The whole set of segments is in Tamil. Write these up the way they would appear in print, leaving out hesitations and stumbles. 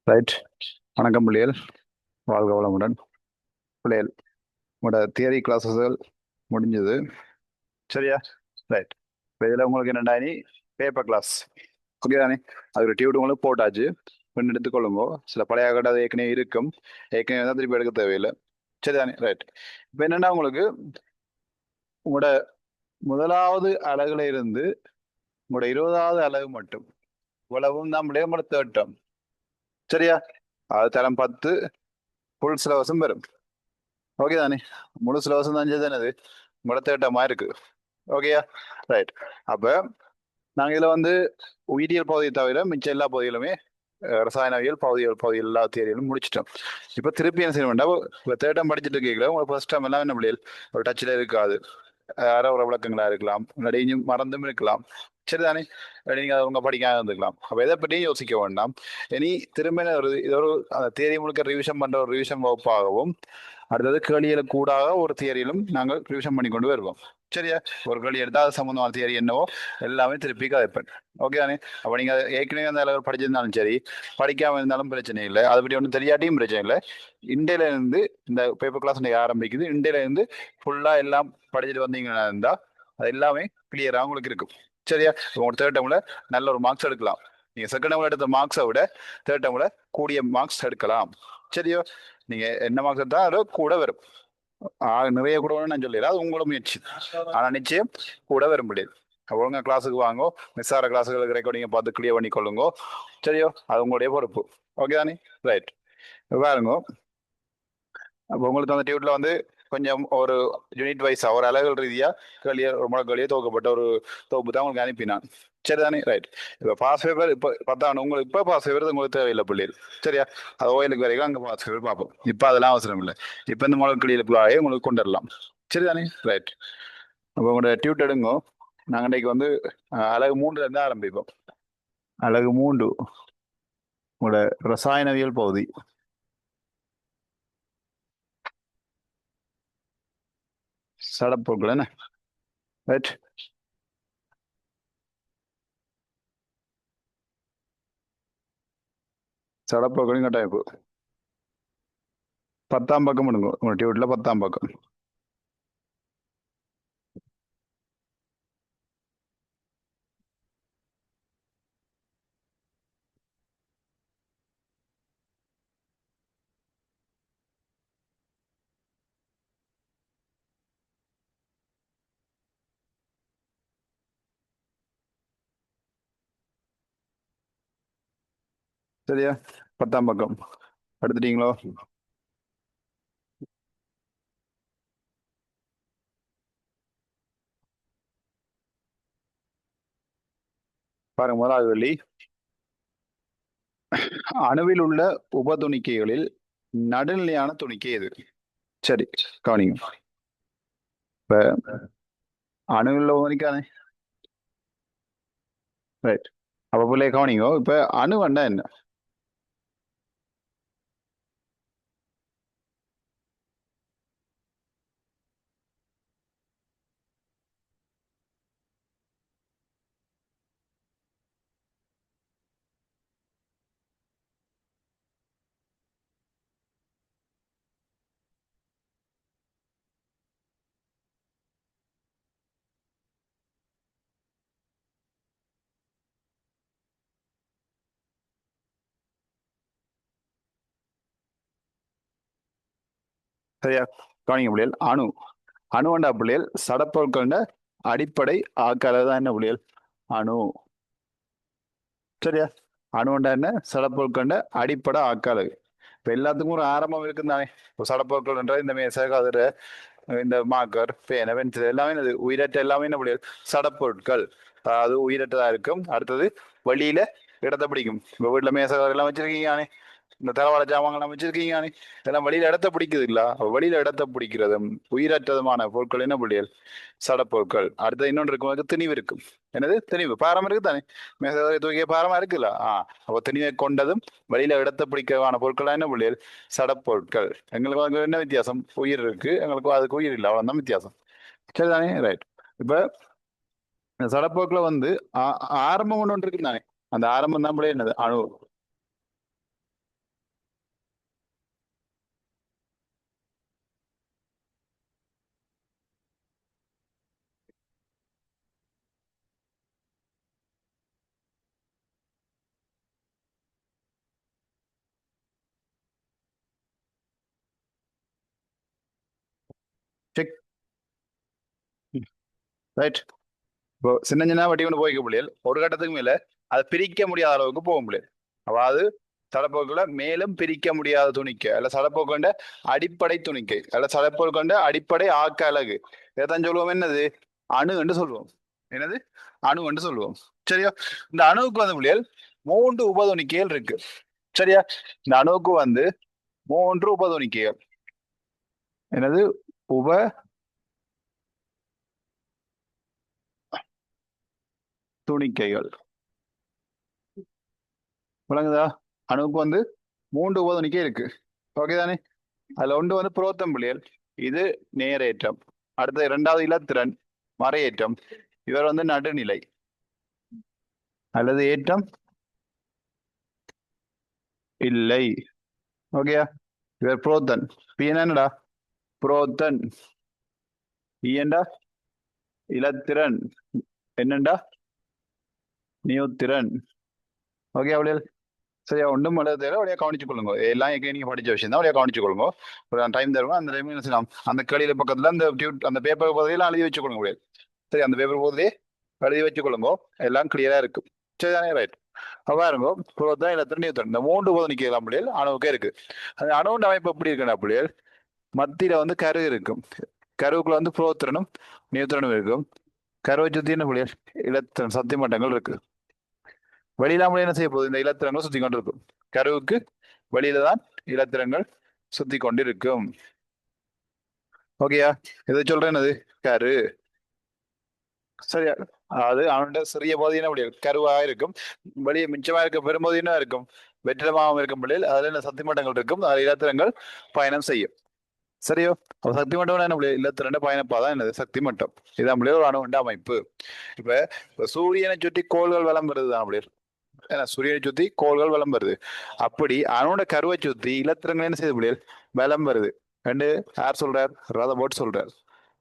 ரைட். வணக்கம் பிள்ளைகள், வாழ்க வளமுடன். பிள்ளைகள், உங்களோட தியரி கிளாஸஸ்கள் முடிஞ்சது, சரியா? ரைட். இப்போ இதில் உங்களுக்கு என்னடா இனி பேப்பர் கிளாஸ், ஓகே தானே? அது ஒரு டியூட் உங்களுக்கு போட்டாச்சு, பின் எடுத்துக்கொள்ளுங்க. சில பழைய கடை அது ஏற்கனவே இருக்கும், ஏற்கனவே தான் திருப்பி எடுக்க தேவையில்லை, சரி தானே? ரைட். இப்போ என்னென்னா உங்களுக்கு உங்களோட முதலாவது அலகுல இருந்து உங்களோட 20வது அலகு மட்டும் இவ்வளவும் தான் உங்களோட தேர்ட் டேர்ம், சரியா? அது தரம் 10 ஃபுல் சிலபஸும் வரும், ஓகே தானே? முழு சிலபஸும் தான் தானே உங்களோட தேர்ட் டேர்மாக இருக்கு, ஓகேயா? ரைட். அப்போ நாங்கள் இதில் வந்து உயிரியல் பகுதியை தவிர மிச்ச எல்லா பகுதிகளுமே ரசாயனவியல் பகுதிகள் எல்லா தேர்தலும் முடிச்சிட்டோம். இப்போ திருப்பி என்ன செய்ய வேண்டாம், இப்போ தேர்ட் டைம் படிச்சுட்டு கேட்கல உங்களுக்கு ஃபர்ஸ்ட் டைம் எல்லாம் என்ன பிள்ளைகள் ஒரு டச்சில் இருக்காது, ஒரு விளக்கங்களா இருக்கலாம், இல்லாட்டி மறந்தும் இருக்கலாம், சரிதானே? நீங்க அதை உங்க படிக்காம இருந்துக்கலாம். அப்போ எதை பற்றியும் யோசிக்க வேண்டாம். இனி திரும்ப இது ஒரு அந்த தேரி முழுக்க ரிவிஷன் பண்ற ஒரு ரிவிஷன் வகுப்பாகவும், அடுத்தது கேள்விகளை கூடாக ஒரு தியரியிலும் நாங்கள் ரிவிஷன் பண்ணி கொண்டு வருவோம், சரியா? ஒரு கேள்வி எடுத்தால் அது சம்பந்தமான தியரி என்னவோ எல்லாமே திருப்பி கதைப்பேன், ஓகே தானே? அப்போ நீங்க ஏற்கனவே அந்த அளவு படிச்சிருந்தாலும் சரி, படிக்காம இருந்தாலும் பிரச்சனை இல்லை, அதை பற்றி ஒன்றும் தெரியாட்டியும் பிரச்சனை இல்லை. இண்டையில இருந்து இந்த பேப்பர் கிளாஸ் ஆரம்பிக்குது, இண்டையில இருந்து ஃபுல்லா எல்லாம் படிச்சுட்டு வந்தீங்கன்னா இருந்தா அது எல்லாமே கிளியரா உங்களுக்கு இருக்கும், சரியா? உங்க தேர்ட் டேர்ம்ல நல்ல ஒரு மார்க்ஸ் எடுக்கலாம். நீங்க செகண்ட் டேர்ம்ல எடுத்த மார்க்ஸை விட தேர்ட் டேர்ம்ல கூடிய மார்க்ஸ் எடுக்கலாம், சரியோ? நீங்க என்ன மார்க்ஸ் எடுத்தா அது கூட வரும். நிறைய கூட நான் சொல்லல, அது உங்களோட முயற்சி, ஆனா நிச்சயம் கூட வர முடியாது. ஒழுங்கா கிளாஸுக்கு வாங்கோ, மிஸ் ஆகிற கிளாஸுகளுக்கு ரெக்கார்டிங்க பார்த்து கிளியர் பண்ணி கொள்ளுங்க, சரியோ? அது உங்களுடைய பொறுப்பு, ஓகே தானே? ரைட். பாருங்க, அப்போ உங்களுக்கு அந்த டியூட்ல வந்து கொஞ்சம் ஒரு யூனிட் வைஸா ஒரு அலகுகள் ரீதியா கேள்வியை ஒரு முழக்கேள்வியை துவக்கப்பட்ட ஒரு தொகுப்பு தான் உங்களுக்கு அனுப்பினான், சரிதானே? ரைட். இப்போ பாஸ் பேப்பர் இப்போ பத்தாண்டு உங்களுக்கு இப்போ பாஸ் பேப்பர் உங்களுக்கு தேவையில்லை பிள்ளைகள், சரியா? அது ஓயிலுக்கு வரைக்கும் அங்கே பாஸ் பேப்பர் பார்ப்போம். இப்போ அதெல்லாம் அவசரம் இல்லை, இப்போ இந்த முழக்கேள்விகளுக்குள்ளாயே உங்களுக்கு கொண்டு வரலாம், சரிதானே? ரைட். அப்போ உங்களோட டியூட் எடுங்க. நாங்கள் இன்றைக்கு வந்து அலகு 3ல இருந்து ஆரம்பிப்போம். அலகு 3 உங்களோட ரசாயனவியல் பகுதி, சடப்பொருட்கள் என்ன, ரைட்? சடப்பொருட்களின் கட்டமைப்பு 10ஆம் பக்கம் எடுங்க, உங்களோட டியூட்ல 10ஆம் பக்கம். சரியா? 10ஆம் பக்கம் எடுத்துட்டீங்களோ? பாருங்க, முதலாவது வெள்ளி, அணுவில் உள்ள உபதுணிக்கைகளில் நடுநிலையான துணிக்கை எது? சரி, கவனிங்க. இப்ப அணுவில் உள்ள உபதுணிக்கானே, ரைட். அப்ப பிள்ளைய கவனிங்க. இப்ப அணுவண்டா என்ன? சரியா? கவனிங்க பிள்ளைகள். அணு அணுவண்டா பிள்ளைகள் சடப்பொருட்கள அடிப்படை ஆக்கால தான் என்ன பிள்ளைகள்? அணு, சரியா? அணுவண்டா என்ன? சடப்பொருட்கள அடிப்படை ஆக்கால. இப்ப எல்லாத்துக்கும் ஒரு ஆரம்பம் இருக்குன்னு தானே. இப்போ சடப்பொருட்கள்ன்ற இந்த மேசை கதிர இந்த மார்க்கர் பேன பென்சில் எல்லாமே என்னது உயிரற்ற, எல்லாமே என்ன முடியாது சடப்பொருட்கள். அது உயிரற்றதா இருக்கும். அடுத்தது வழியில இடத்தை பிடிக்கும். இப்போ வீட்டுல மேசை எல்லாம் வச்சிருக்கீங்க, இந்த தளவாட ஜாமான்லாம் வச்சிருக்கீங்க, இதெல்லாம் வழியில இடத்த பிடிக்குது இல்ல? வழியில இடத்த பிடிக்கிறதும் உயிரற்றதுமான பொருட்கள் என்ன பொருள்? சடப்பொருட்கள். அடுத்து இன்னொன்று இருக்கும், அதுக்கு திணிவு இருக்கும். என்னது திணிவு? பாரம் இருக்கு தானே, மேசை தூக்கிய பாரமா இருக்குல்ல? அப்போ திணிவை கொண்டதும் வழியில இடத்த பிடிக்கிறவான பொருட்கள் என்ன பொருள்? சடப்பொருட்கள். எங்களுக்கு வந்து என்ன வித்தியாசம்? உயிர் இருக்கு, எங்களுக்கு அதுக்கு உயிர் இல்லை, அவ்வளவுதான் வித்தியாசம், சரிதானே? ரைட். இப்ப இந்த சடப்பொருட்களை வந்து ஆரம்பம் ஒன்று இருக்கு தானே, அந்த ஆரம்பம் நம்மளே என்னது? அணு. செக். ரைட். இப்போ சின்ன சின்ன வட்டி கொண்டு போய்க்க முடியல, ஒரு கட்டத்துக்கு மேல அதை பிரிக்க முடியாத அளவுக்கு போக முடியாது. அதாவது சடப்போக்குல மேலும் பிரிக்க முடியாத துணிக்கை அல்ல சடப்போக்கு கொண்ட அடிப்படை துணிக்கை அல்ல சடப்போக்கு கொண்ட அடிப்படை ஆக்க அலகு, இதைத்தான் சொல்லுவோம் என்னது, அணு என்று சொல்லுவோம். என்னது, அணு என்று சொல்லுவோம். சரியா? இந்த அணுவுக்கு வந்து புள்ளியல் 3 உபதுணிக்கைகள் இருக்கு. சரியா? இந்த அணுவுக்கு வந்து 3 உபதுணிக்கைகள். என்னது, உப துணிக்கைகள். விளங்குதா? அணுவுக்கு வந்து 3 உபதுணிக்கை இருக்கு. ஓகே தானே? அதுல ஒன்று வந்து புரோத்தம் புள்ளியல், இது நேரேற்றம். அடுத்த இரண்டாவது இலத்திரன் மறையேற்றம். இவர் வந்து நடுநிலை அல்லது ஏற்றம் இல்லை. ஓகேயா? இவர் புரோத்தன். பி என்னடா, புரோத்தன். இயண்டா இலத்திரன். என்னண்டா, நியூத்திரன். ஓகே அவளியல்? சரியா? ஒன்றும் தேவை அப்படியே கவனிச்சு கொள்ளுங்க. எல்லாம் நீங்க படிச்ச விஷயம் தான், அப்படியே கவனிச்சு கொள்ளுங்க. ஒரு டைம் தருவோம், அந்த டைம் என்ன செய்யலாம், அந்த கடையில பக்கத்துல அந்த அந்த பேப்பர் பகுதியெல்லாம் எழுதி வச்சு கொள்ளுங்க முடியாது. சரி, அந்த பேப்பர் பகுதியே எழுதி வச்சு கொள்ளுங்க, எல்லாம் கிளியரா இருக்கும். சரிதானே? ரைட். பாருங்க, புரோதான் இலத்திரன் நியூத்திரன் இந்த 3 போது நிக்கலாம் புள்ளியல் அணுவுக்கே இருக்கு. அந்த அணுவின் அமைப்பு எப்படி இருக்குன்னா புள்ளியல், மத்தியில வந்து கரு இருக்கும். கருவுக்குள்ள வந்து புரோத்திரனும் நியூத்திரனும் இருக்கும். கருவை சுத்தி என்ன புள்ளியல், இலத்திரன் சக்தி மட்டங்கள் இருக்கு. வெளியிலாமல் என்ன செய்ய போகுது, இந்த இலத்திரங்கள் சுத்தி கொண்டு இருக்கும். கருவுக்கு வெளியில தான் இலத்திரங்கள் சுத்தி கொண்டிருக்கும். ஓகேயா? இதை சொல்றேன், என்னது, கரு. சரியா? அது அவனோட சிறிய பகுதி என்ன முடியும், கருவா இருக்கும். வெளியே மிச்சமா இருக்க பெரும்பகுதி என்ன இருக்கும், வெற்றிடமாகவும் இருக்கும் பிள்ளைகள். அதுல என்ன சக்தி மட்டங்கள் இருக்கும், அது இலத்திரங்கள் பயணம் செய்யும். சரியோ? அப்ப சக்தி மட்டம் என்ன முடியும், இலத்திரண்ட பயணப்பாதான் என்னது, சக்தி மட்டம். இதான் முடியும் ஒரு அணுவண்ட அமைப்பு. இப்ப சூரியனை சுற்றி கோள்கள் வலம் வருது தான் முடியும். ஏன்னா சூரியனை சுத்தி கோள்கள் வலம் வருது. அப்படி அணுவோட கருவை சுத்தி இலத்திரங்கள் என்ன செய்ய முடியும், வலம் வருது. ரெண்டு யார் சொல்றார், ரதபோட் சொல்றார்.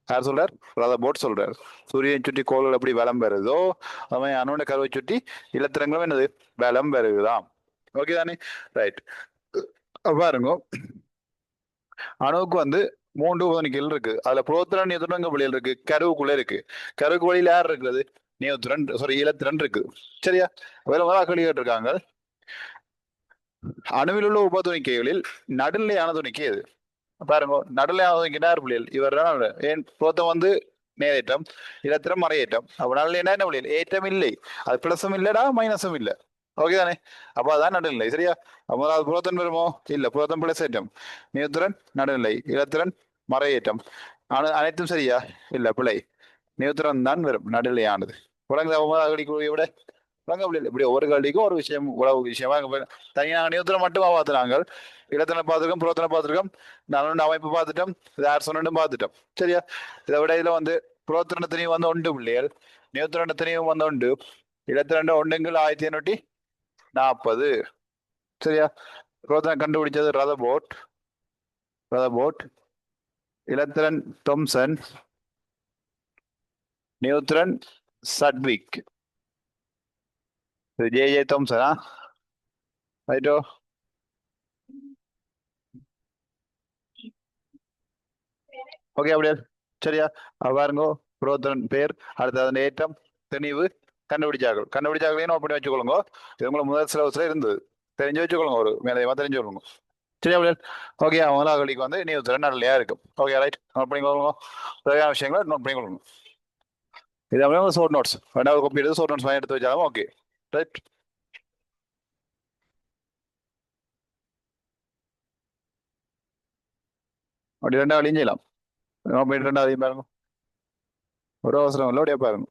யார் சொல்றார், ரதபோட் சொல்றார். சூரியனை சுற்றி கோள்கள் எப்படி வலம் வருதோ, அவன் அணுவோட கருவை சுற்றி இலத்திரங்களும் என்னது, வலம் வருதுதான். ஓகே தானே? ரைட். பாருங்க, அணுவுக்கு வந்து 3 உபதனிக்கைகள் இருக்கு. அதுல புரோத்திரன் நியூத்திரன் வெளியில் இருக்கு, கருவுக்குள்ள இருக்கு. கருவுக்கு வெளியில யார் இருக்கிறது, நியூத்திரன், சாரி இலத்திரன் இருக்கு. சரியா? வேற கேள்வி கேட்டிருக்காங்க, அணுவில் உள்ள உபதுணிக்கைகளில் நடுநிலையான துணிக்கை எது? பாருங்க, நடுநிலையான துணிக்கை யார் புள்ளியல், இவர் தான். ஏன் புரோத்தம் வந்து நேரேற்றம், இலத்திரம் மறையேற்றம். அப்ப நடுநிலை என்ன புள்ளியல், ஏற்றம் இல்லை, அது பிளஸும் இல்லடா மைனஸும் இல்லை. ஓகே தானே? அப்ப அதான் நடுநிலை. சரியா? அப்போ அது புரோத்தன் வருமோ, இல்ல, புரோத்தன் பிளஸ் ஏற்றம். நியூத்திரன் நடுநிலை, இலத்திரன் மறையேற்றம். அனைத்தும் சரியா, இல்ல, பிழை. நியூத்திரன் தான் வரும் நடுநிலையானது. விளங்குதா? விட விளங்க முடியல. இப்படி ஒரு கல்விக்கும் ஒரு விஷயம், உழவு விஷயமா தனியாக நியூத்திரம் மட்டுமா பார்த்துனாங்க. இடத்தினை பார்த்துருக்கோம், புறத்தினை பார்த்துருக்கோம், நலனுடைய அமைப்பு பார்த்துட்டோம், இது யார் சொன்னும் பார்த்துட்டோம். சரியா? இதை விட இதுல வந்து புரோத்திரத்தினையும் வந்து உண்டு பிள்ளைகள், நியூத்திரத்தினையும் வந்து உண்டு. இடத்திரண்ட ஒன்றுங்கள் 1840. சரியா? புரோத்திரன் கண்டுபிடிச்சது ரதபோட். ரதபோட். இலத்திரன் தொம்சன். நியூத்திரன் சட்விக். இது ஜே தாம்சனா? ரைட்டோ? ஓகே அப்படியே. சரியா? பாருங்க, புரோத்தன் பேர், அடுத்து அதன் ஏற்றம், தெளிவு, கண்டுபிடிச்சார்கள். கண்டுபிடிச்சார்களே நோட் பண்ணி வச்சுக்கொள்ளுங்க. இது உங்களுக்கு முதல் சிலபஸ்ல இருந்தது, தெரிஞ்சு வச்சுக்கொள்ளுங்க, ஒரு மேலயமா தெரிஞ்சு கொள்ளுங்க. சரியா அப்படியே? ஓகே, முதலாளிக்கு வந்து நியூத்திரன் நல்லையா இருக்கும். ஓகே ரைட், நோட் பண்ணிக்கொள்ளுங்க. தேவையான விஷயங்களை நோட் பண்ணிக்கொள்ளுங்க. இது அப்படியே ஷோர்ட் நோட்ஸ், ரெண்டாவது காப்பி எடுத்து ஷோர்ட் நோட்ஸ் எடுத்து வச்சாலும் ஓகே. ரைட். அப்படி ரெண்டாவதையும் செய்யலாம். நோட் பண்ணிட்டு ரெண்டாவதையும் பாருங்க, ஒரு அவசரம் இல்லை, அப்படியே பாருங்க.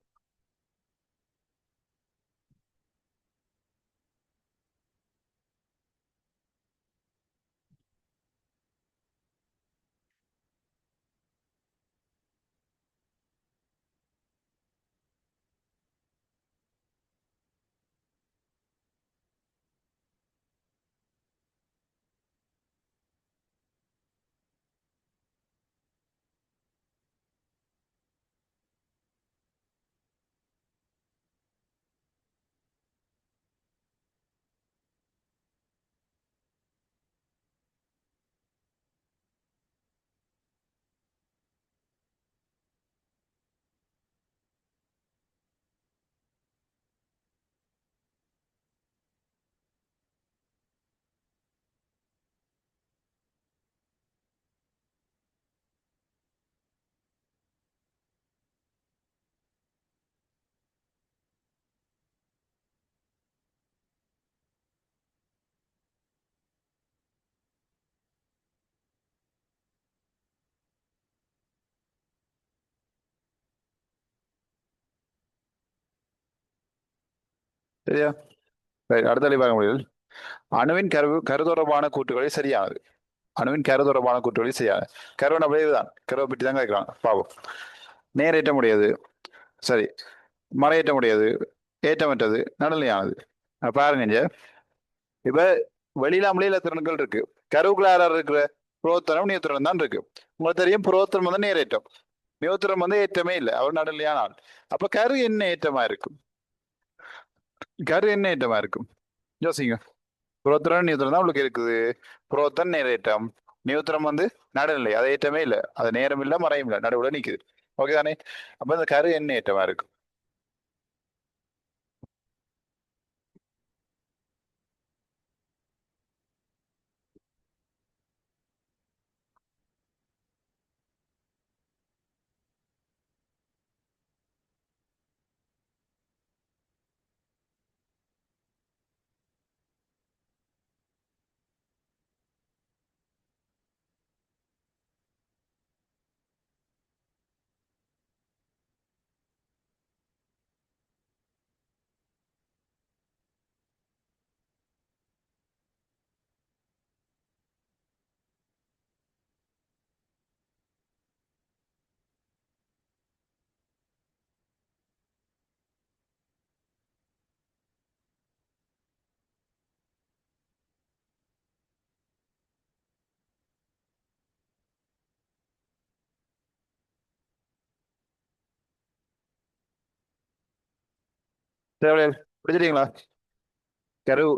சரியா? ரைட், அடுத்த தெளிவாக முடியல். அணுவின் கரு தொடர்பான கூற்றுகளை சரியானது. அணுவின் கரு தொடர்பான கூற்றுகளை சரியானது. கருவன விளைவுதான், கருவை பற்றி தான் கேட்கிறாங்க. பாவம். நேரேற்ற முடியாது, சரி. மறையேற்ற முடியாது, ஏற்றமற்றது, நடுநிலையானது. பாருங்க இங்க. இப்ப வெளியிலாமலே இலத்திரன்கள் இருக்கு. கருவுக்குள்ளார இருக்கிற புரோத்தனம் நியூத்திரன் தான் இருக்கு. உங்களுக்கு தெரியும், புரோத்தனம் வந்து நேரேற்றம், நியூத்திரன் வந்து ஏற்றமே இல்லை, அவர் நடுநிலையான ஆள். அப்ப கரு என்ன ஏற்றமா இருக்கும்? கரு என்ன ஏற்றமா இருக்கும்? யோசிங்க. புரோத்திரம் நியூத்திரம் தான் உங்களுக்கு இருக்குது. புரோத்தன் நேரேற்றம், நியூத்திரம் வந்து நடுநிலை, அது ஏற்றமே இல்லை, அது நேரம் இல்லை, மறையும் இல்லை, நடுவுல நிக்குது. ஓகே தானே? அப்ப இந்த கரு என்ன ஏற்றமா இருக்கும்? தேவையில்லை. பிடிச்சிட்டீங்களா?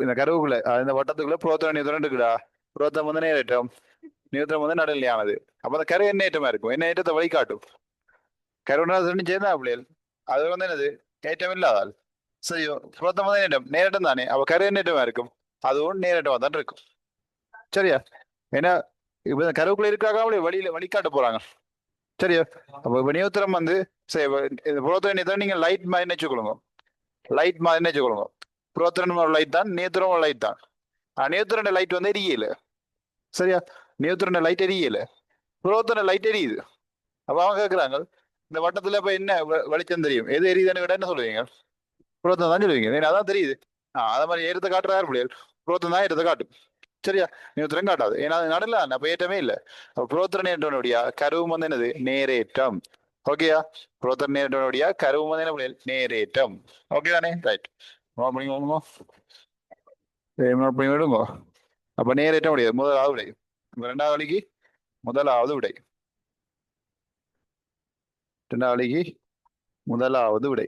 இந்த கருவுக்குள்ள இந்த வட்டத்துக்குள்ள புரோத்தன நியூத்திரன் இருக்குடா. புரோத்தம் வந்து நேரேற்றம், நியூத்திரம் வந்து நடுநிலையானது. அப்ப அந்த கரு என்ன ஏற்றமா இருக்கும்? என்ன ஏற்றத்தை வழிகாட்டும்? கருவுனா ரெண்டும் சேர்ந்தா பிள்ளைகள், அது வந்து என்னது? ஏற்றம் இல்லாதால். சரியோ, புரோத்தம் வந்து நேரம், நேரட்டம் தானே. அப்ப கரு என்ன ஏற்றமா இருக்கும்? அதுவும் நேரட்டமா தான் இருக்கும். சரியா? ஏன்னா இப்ப இந்த கருவுக்குள்ள இருக்காக வழியில வழிகாட்ட போறாங்க. சரியா? அப்ப இப்ப நியூத்திரம் வந்து சரி, இந்த புரோத்தன நியூத்திரம் நீங்க லைட் மாதிரி நினைச்சுக்கொள்ளுங்க. லைட் மாதிரி நினைச்சுக்கொள்ளுங்க. புரோத்தனம் ஒரு லைட் தான், நியூத்திரம் ஒரு லைட் தான். நியூத்திரன் லைட் வந்து எரியல. சரியா? நியூத்திரன் லைட் எரியல, புரோத்தன லைட் எரியுது. அப்ப அவங்க கேட்கிறாங்க, இந்த வட்டத்துல இப்ப என்ன வெளிச்சம் தெரியும், எது எரியுதுன்னு கேட்டா என்ன சொல்லுவீங்க? புரோத்தம் தான் சொல்லுவீங்க. ஏன்னா அதான் தெரியுது. அத மாதிரி ஏறத்தை காட்டுறாரு முடியாது. புரோத்தம் தான் ஏறத்தை காட்டும். சரியா? நியூத்திரன் காட்டாது, ஏன்னா அது நடல, அப்ப ஏற்றமே இல்லை. அப்ப புரோத்திரன் ஏற்றனுடைய கருவும் வந்து என்னது? நேரேற்றம். ஓகேயா? புரோத்திரன் நேரனுடைய கருவும் வந்து என்ன முடியாது? நேரேற்றம். ஓகே தானே? ரைட். விடுங்க. அப்ப நேரேற்ற முடியாது, முதலாவது விடை. இரண்டாவது வழிக்கு முதலாவது விடை. இரண்டாவது வழிக்கு முதலாவது விடை.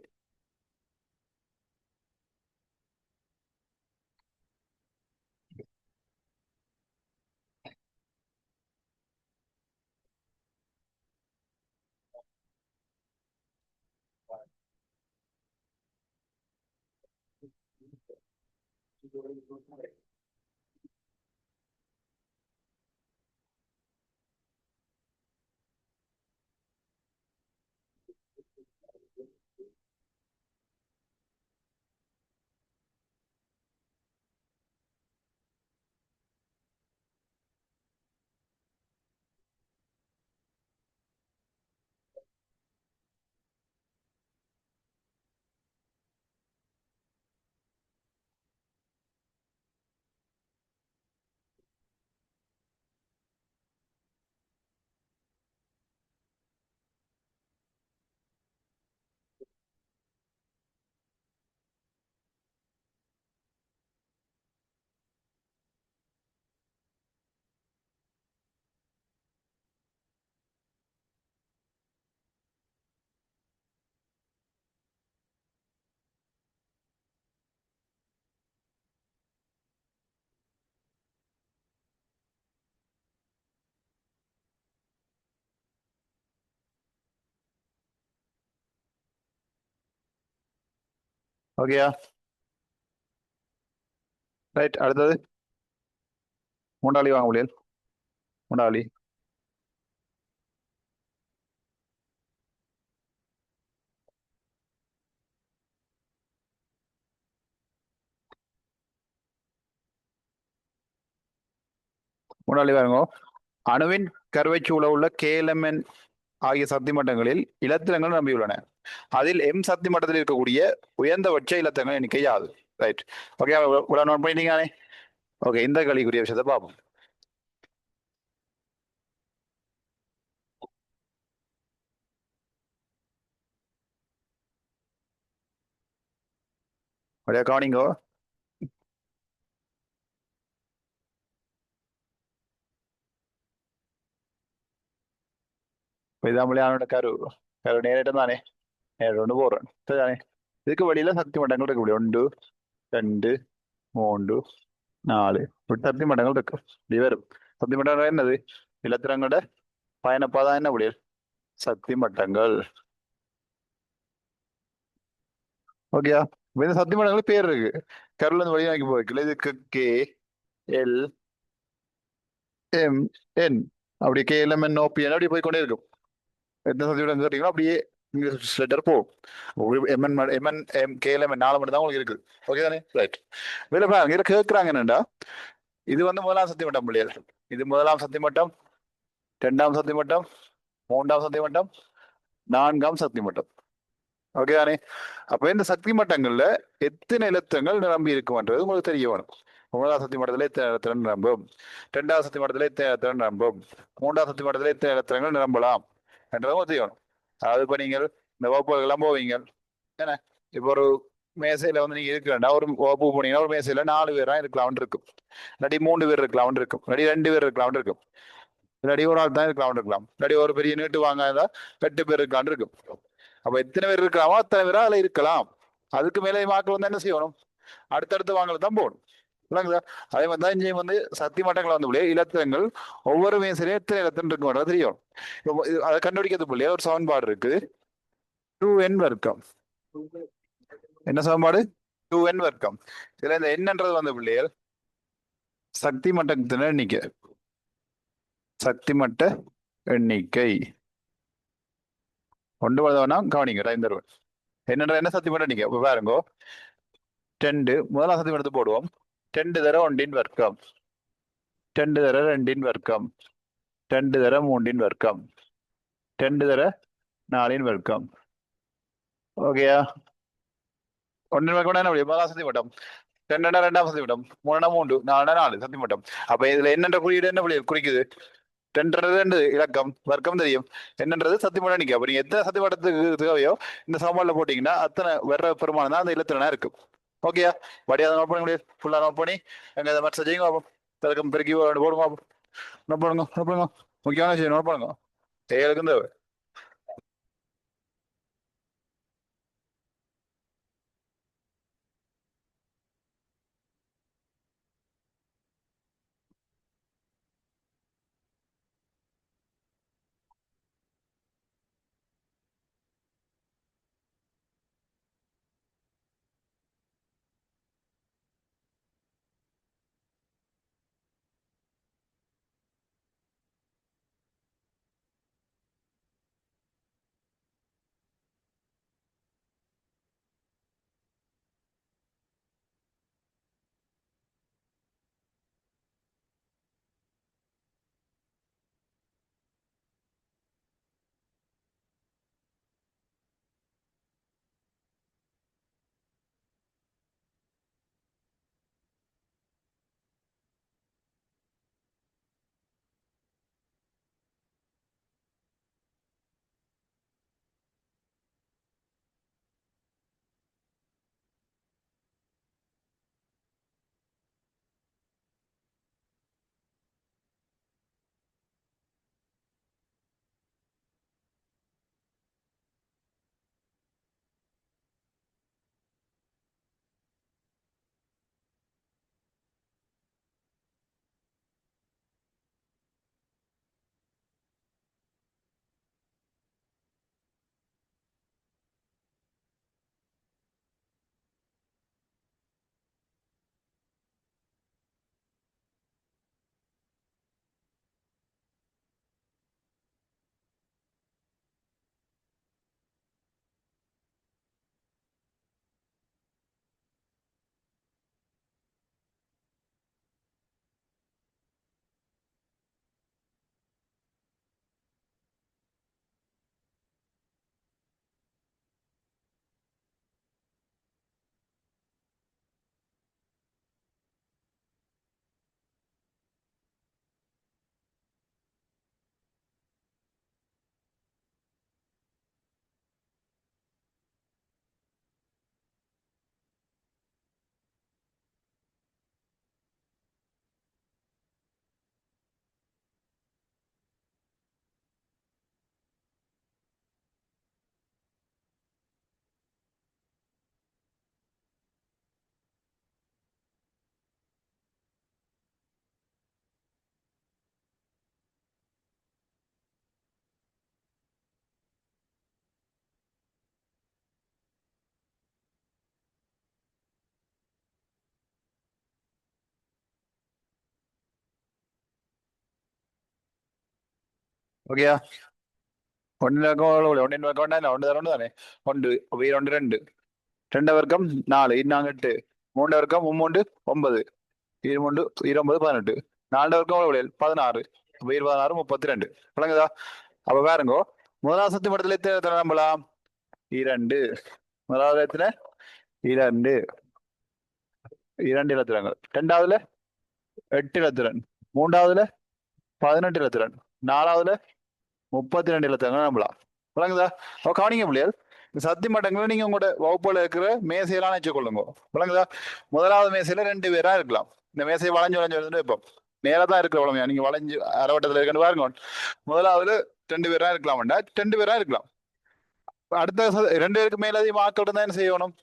ஓகேயா? ரைட். அடுத்தது மூண்டாளி வாங்க முடியாது. மூண்டாளி. மூண்டாளி வாங்க. அணுவின் கருவைச்சூழ உள்ள KLMN ஆகிய சக்தி மட்டங்களில் இலத்திரங்கள் நம்பியுள்ளன. அதில் M சக்தி மட்டத்தில் இருக்கக்கூடிய உயர்ந்தபட்ச இலத்திரங்கள் எண்ணிக்கை யாது? ரைட். ஓகே, இவ்வளோ நோட் பண்ணிட்டீங்களே. ஓகே, இந்த களிக்குரிய விஷயத்தை பார்ப்போம். அப்படியே கவனிங்கோ. இப்போ இதான் மொழியானோட கரு. கரு நேரிட்டு தானே, நேரிட்டு கொண்டு போடுறேன் சரிதானே. இதுக்கு வெளியில சக்தி மட்டங்கள் இருக்கு. இப்படி 1 2 3 4 இப்படி சக்தி மட்டங்கள் இருக்கு. இப்படி வரும். சக்தி மட்டங்கள் என்னது? இலத்திரங்களோட பயணப்பாதான் என்ன முடியும்? சக்தி மட்டங்கள். ஓகேயா? இப்ப இந்த சக்தி மட்டங்களுக்கு பேர் இருக்கு. கருல இருந்து வழியாக்கி போய்க்கல. இதுக்கு கே எல் எம் என், அப்படி K L M N O P அப்படி போய் கொண்டே இருக்கும். எத்தனை சக்தி மட்டங்கள் கேட்டீங்களோ அப்படியே லெட்டர் போ. எம்என் எம்என் எம் கேஎல்எம் 4 மட்டும் தான் உங்களுக்கு இருக்கு. ஓகே தானே, ரைட். இதுல பாருங்க, இதுல கேட்கறாங்க என்னண்டா, இது வந்து முதலாம் சக்தி மட்டம் பிள்ளைகள். இது முதலாம் சக்தி மட்டம், இரண்டாம் சக்தி மட்டம், மூன்றாம் சக்தி மட்டம், நான்காம் சக்தி மட்டம். ஓகே தானே. அப்ப இந்த சக்தி மட்டங்கள்ல எத்தனை இலத்திரங்கள் நிரம்பி இருக்கும்ன்றது உங்களுக்கு தெரிய வேணும். முதலாம் சக்தி மட்டத்துல எத்தனை இலத்திரங்கள் நிரம்பும், இரண்டாவது சக்தி மட்டத்துல எத்தனை இலத்திரங்கள் நிரம்பும், மூன்றாம் சக்தி மட்டத்துல எத்தனை இலத்திரங்கள் நிரம்பலாம் என்றதும் உங்களுக்கு தெரியணும். அதாவது இப்ப நீங்கள் இந்த வகுப்புகள் எல்லாம் போவீங்க என்ன, இப்போ ஒரு மேசையில வந்து நீங்க இருக்கிறா ஒரு வகுப்பு போனீங்கன்னா ஒரு மேசையில 4 பேரா இருக்கலாம் இருக்கும், இல்லாட்டி 3 பேர் இருக்கலாம் இருக்கும், இல்லாட்டி 2 பேர் இருக்கலாம் இருக்கும், இல்லாட்டி ஒரு ஆள் தான் இருக்கலாம், இல்லாட்டி ஒரு பெரிய நீட்டு வாங்க 8 பேர் இருக்கலாம் இருக்கும். அப்ப எத்தனை பேர் இருக்கலாமோ அத்தனை பேரா அதுல இருக்கலாம். அதுக்கு மேலே வாக்கள் வந்து என்ன செய்யணும்? அடுத்தடுத்து வாங்கல தான் போகணும். இல்லைங்களா? அதே மாதிரி தான் இங்கே வந்து சக்தி மட்டங்கள் வந்து இலத்திரங்கள் ஒவ்வொரு மேசையிலும் எத்தனை இலத்திரம் இருக்கு தெரியும். இப்போ அதை கண்டுபிடிக்கிறது பிள்ளையா ஒரு சமன்பாடு இருக்கு. 2n வர்க்கம். என்ன சமன்பாடு? 2n வர்க்கம். இதுல இந்த என்னன்றது வந்து பிள்ளைகள் சக்தி மட்டத்தின் எண்ணிக்கை. சக்தி மட்ட எண்ணிக்கை ஒன்று வருதவனா கவனிங்க. டைம் தருவேன். என்னன்ற என்ன சக்தி மட்ட எண்ணிக்கை பாருங்கோ. 2 முதலாம் சக்தி மட்டத்தை போடுவோம். 2 தர 1 வர்க்கம், 2 தர 2 வர்க்கம், 2 தர 3 வர்க்கம், 2 தர 4 வர்க்கம். ஓகேயா? 1 வர்க்கம் என்ன முதலாம் சக்தி மட்டம், 2 ரெண்டாம் சக்தி மட்டம், 3 3, 4 4 சக்தி மட்டம். அப்ப இதுல என்னன்ற குறியீடு என்ன குறிக்குது? 2 இலக்கம் வர்க்கம் தெரியும், என்னன்றது சக்தி மட்டம் எண்ணிக்கை. அப்ப நீங்க எத்தனை சக்தி மட்டத்துக்கு தேவையோ இந்த சமன்பாடுல போட்டீங்கன்னா அத்தனை வர்ற பெருமானம் தான் அந்த இலத்திரனா இருக்கும். ஓகேயா? வடியா நோட் பண்ண முடியாது. ஃபுல்லா நோட் பண்ணி எங்க இதை மாதிரி செய்யுங்க. பெருக்கம் பெருக்கி போடுங்க. நோட் பண்ணுங்க, நோட் பண்ணுங்க. முக்கியமான விஷயம் நோட் பண்ணுங்க. ஏழுக்கும் தேவை. ഓക്കെയാ? ഒന്നിനൊക്കെ ഒന്നിന് വെക്കണ്ട ഒന്ന് തരണ്ട് തന്നെ ഉണ്ട്. അപ്പൊ ഈ രണ്ട് രണ്ട് രണ്ടവർക്കം 4 ഇന്നാங்க 8 மூண்டவர்க்கம் மும்மூண்டு 9 இருமுண்டு 29 18 நாலவர்க்கம் எவ்வளவு 16 அப்ப 26 32 விளங்குதா? அப்ப பாருங்க முதலாவது சத்தி மட்டத்தில் எத்தனை நம்பலாம்? 2. முதலாவது எத்தனை? 2 2 இலத்திரங்கள். ரெண்டாவதுல 8 இலத்திரன். மூன்றாவதுல 18 இலத்திரன். நாலாவதுல 32 இலத்திரங்கள் நம்பலாம். விளங்குதா? அவ கவனிங்க பிள்ளைகள், இந்த சத்தி மட்டங்களை நீங்க உங்களோட வகுப்புல இருக்கிற மேசையெல்லாம் வச்சுக்கொள்ளுங்க. விளங்குதா? முதலாவது மேசையில 2 பேரா இருக்கலாம். இந்த மேசையை வளைஞ்சு வளைஞ்சு வந்து வைப்போம். நேரா தான் இருக்கிற வளமையா, நீங்க வளைஞ்சு அரைவட்டத்துல இருக்கன்னு பாருங்க. முதலாவது 2 பேரா இருக்கலாம்டா, 2 பேரா இருக்கலாம். அடுத்த 2 பேருக்கு மேல அதிகமாக ஆக்கள் இருந்தா என்ன செய்யணும்?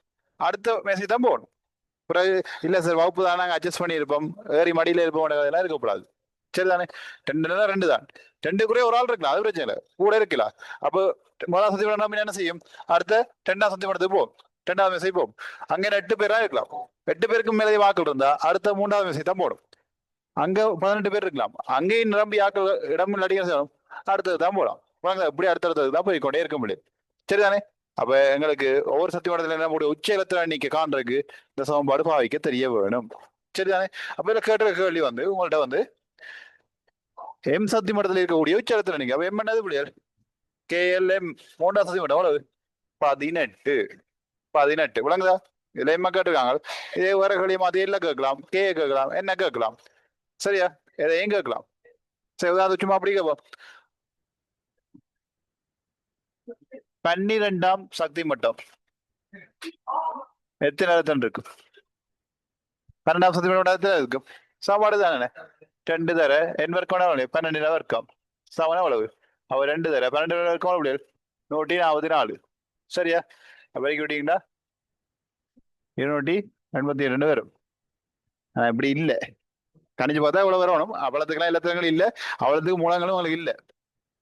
அடுத்த மேசை தான் போகணும். பிறகு இல்ல சார் வகுப்பு தான் நாங்க அட்ஜஸ்ட் பண்ணி இருப்போம், ஏறி மடியில இருப்போம், அதெல்லாம் இருக்கக்கூடாது. சரிதானே? 2 2 தான். 2 குறைய ஒரு ஆள் இருக்கலாம், அது பிரச்சனை இல்லை, கூட இருக்கலாம். அப்போ முதலாம் சந்தி படம் என்ன செய்யும்? அடுத்த 2ஆம் சந்தி படத்துக்கு போகும், 2ஆவது மேசை போகும். அங்கே 8 பேரா இருக்கலாம். 8 பேருக்கு மேலே வாக்கள் இருந்தா அடுத்த 3ஆவது மேசை தான் போடும். அங்க 18 பேர் இருக்கலாம், அங்கேயும் நிரம்பி ஆக்கள் இடம் இல்லாட்டி செய்யணும், அடுத்தது தான் போகலாம். இப்படி அடுத்தடுத்தது தான் போய்கொண்டே இருக்க முடியும். சரிதானே? அப்ப எங்களுக்கு ஒவ்வொரு சக்தி மடத்துல நம்முடைய உச்ச இலத்திர எண்ணிக்கை காண்றதுக்கு இந்த சமன்பாடு பாவிக்க தெரிய வேணும். சரிதானே? அப்ப இதுல கேட்ட கேள்வி வந்து உங்கள்ட்ட வந்து எம் சக்தி மடத்துல இருக்கக்கூடிய உச்ச இலத்திர எண்ணிக்கை. அப்ப எம் என்னது பிள்ளையர்? KLM 3ஆம் சக்தி மடம் எவ்வளவு? 18. 18 விளங்குதா? இதுல எம்ம கேட்டிருக்காங்க. இதே வேற கேள்வி மாதிரி இல்ல கேட்கலாம், கே கேட்கலாம், என்ன கேட்கலாம். சரியா? எதையும் கேட்கலாம். சரி, உதாரணம் சும்மா அப்படி கேட்போம். 12ஆம் சக்தி மட்டம் எத்தனை இடத்துல இருக்கு? 12ஆம் சக்தி மட்டம் எத்தனை இருக்கு? சாப்பாடு தானே. 2 தர என் வர்க்கம் 12 வர்க்கம் சமன் எவ்வளவு? அவ 2 தர 12 வர்க்கம் எவ்வளவு? 144. சரியா? அப்ப விட்டீங்கன்னா 282 வரும். இப்படி இல்ல, கணிச்சு பார்த்தா இவ்வளவு வரணும். அவ்வளவுக்குலாம் இலத்திரங்கள் இல்ல, அவ்வளவுக்கு மூலங்களும் உங்களுக்கு இல்ல.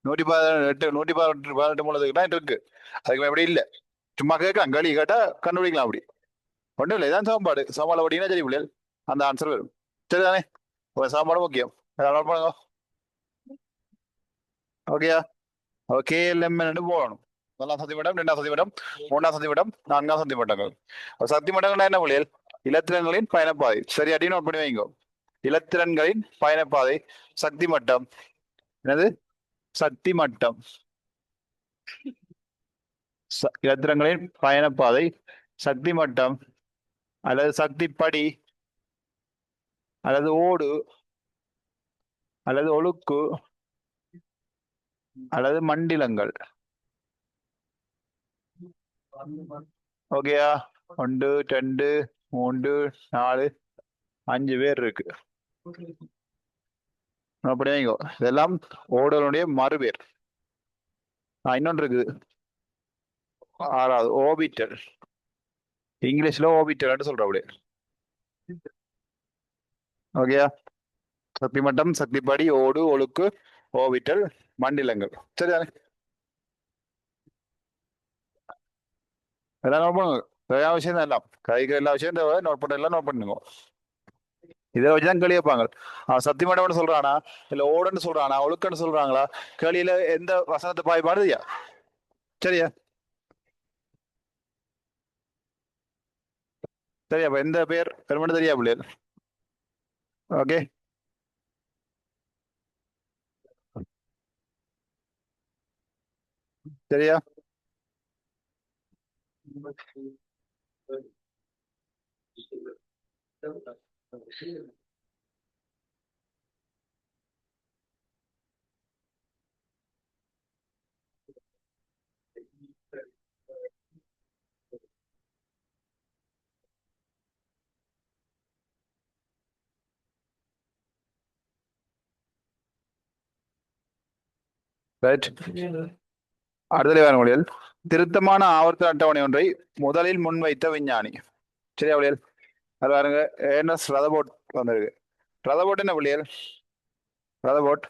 118 118 மூலத்துக்கு தான் இருக்கு. அதுக்கு எப்படி இல்ல, சும்மா கேட்கலாம், களி கேட்டா கண்டுபிடிக்கலாம். அப்படி ஒன்றும் இல்லை, இதான் சமன்பாடு. சமன்பாடு அப்படின்னா சரி பிள்ளைகள், அந்த ஆன்சர் வரும். சரிதானே? சமன்பாடு முக்கியம். நோட் பண்ணுங்க. ஓகேயா? KLM போகணும். முதலாம் சக்தி மட்டம், 2ஆம் சக்தி மட்டம், 3ஆம் சக்தி மட்டம், 4ஆம் சக்தி மட்டங்கள். சக்தி மட்டங்கள் என்ன பிள்ளைகள்? இலத்திரன்களின் பயணப்பாதை. சரியாட்டி நோட் பண்ணி வைங்க. இலத்திரன்களின் பயணப்பாதை சக்தி மட்டம். என்னது? சக்தி மட்டம். இலத்திரங்களின் பயணப்பாதை சக்தி மட்டம் அல்லது சக்தி படி அல்லது ஓடு அல்லது ஒழுக்கு அல்லது மண்டிலங்கள். ஓகேயா? 1 2 3 4 5 பேர் இருக்கு. இதெல்லாம் ஓடுகளுடைய மறுபேர். இன்னொன்று இருக்குது, 6வது ஓபிட்டல். இங்கிலீஷ்ல ஓபிட்டல் சொல்ற அப்படியே. ஓகேயா? சக்தி மட்டம், சக்தி படி, ஓடு, ஒழுக்கு, ஓபிட்டல், மண்டிலங்கள். சரிதானே? எல்லாம் நோட் பண்ணுங்க. எல்லா விஷயம் தான், எல்லாம் கைக்கு எல்லா விஷயம் நோட் பண்ண எல்லாம் நோட் பண்ணுங்க. இதை வச்சுதான் கேள்வி வைப்பாங்க. சக்தி மண்டபம்னு சொல்றானா, இல்ல ஓடுன்னு சொல்றானா, ஒழுக்கன்னு சொல்றாங்களா, கேள்வியில எந்த வசனத்தை பாய்பாடுதியா? சரியா? சரியா? அப்ப எந்த பேர் பெருமட்டு தெரியா பிள்ளைகள்? ஓகே, சரியா? ரைட். அடுத்த வேற மொழியில் திருத்தமான ஆவர்த்தன அட்டவணை ஒன்றை முதலில் முன்வைத்த விஞ்ஞானி. சரியா பிள்ளைகள்? அது பாருங்க, ஏர்னஸ்ட் ரதர்போர்ட் வந்திருக்கு. ரதர்போர்ட் என்ன பிள்ளைகள்? ரதர்போர்ட்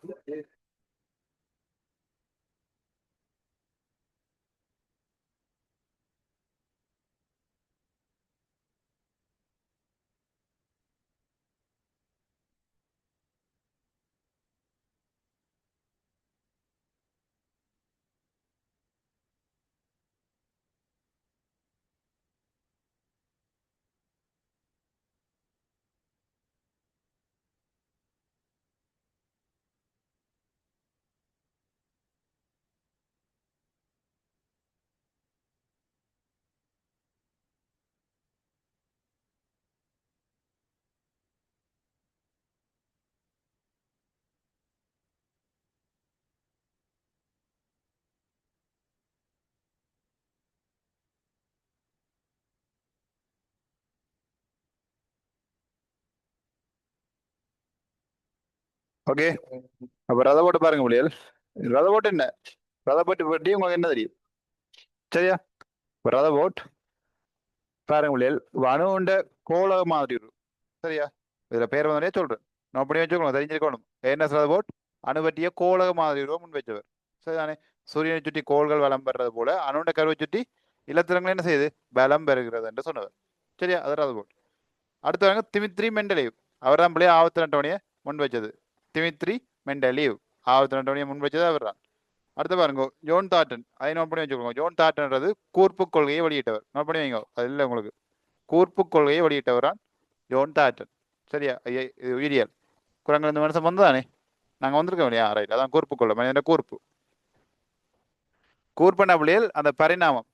ஓகே, அப்ப ரத போட்டு பாருங்க புள்ளியல். ரத போட்டு என்ன, ரத போட்டு பற்றி உங்களுக்கு என்ன தெரியும்? சரியா, இப்ப ரத போட் பாருங்க புள்ளியல், அணுண்ட கோள மாதிரி இருக்கும். சரியா, இதுல பேர் வந்தே சொல்றேன், நான் அப்படி வச்சுக்கணும், தெரிஞ்சிருக்கணும். என்ன ரத போட், அணு பற்றிய கோளக மாதிரி இருக்கும் முன் வச்சவர். சரிதானே, சூரியனை சுற்றி கோள்கள் வலம் பெறது போல அணுண்ட கருவை சுற்றி இலத்திரங்கள் என்ன செய்யுது, பலம் பெறுகிறது என்று சொன்னவர். சரியா, அது ரத போட். அடுத்தவங்க திமித்ரி மெண்டலீவ், அவர் தான் பிள்ளைய ஆபத்து அட்டவணையை முன் வச்சது. திமித்ரி மெண்டலீவ் ஆபத்து அட்டவணையை முன் வச்சது அவர் தான். அடுத்து பாருங்க ஜோன் தாட்டன், அதை நோட் பண்ணி வச்சுக்கோங்க. ஜோன் தாட்டன்றது கூர்ப்பு கொள்கையை வெளியிட்டவர். நோட் பண்ணி வைங்க, அது இல்லை உங்களுக்கு. கூர்ப்பு கொள்கையை வெளியிட்டவர் தான் ஜோன் தாட்டன். சரியா, இது உயிரியல். குரங்கு இந்த மனுஷன் வந்ததானே, நாங்கள் வந்திருக்கோம் இல்லையா, ரைட், அதான் கூர்ப்பு கொள்கை, மனிதன கூர்ப்பு. கூர்ப்பன பிள்ளைகள் அந்த பரிணாமம்.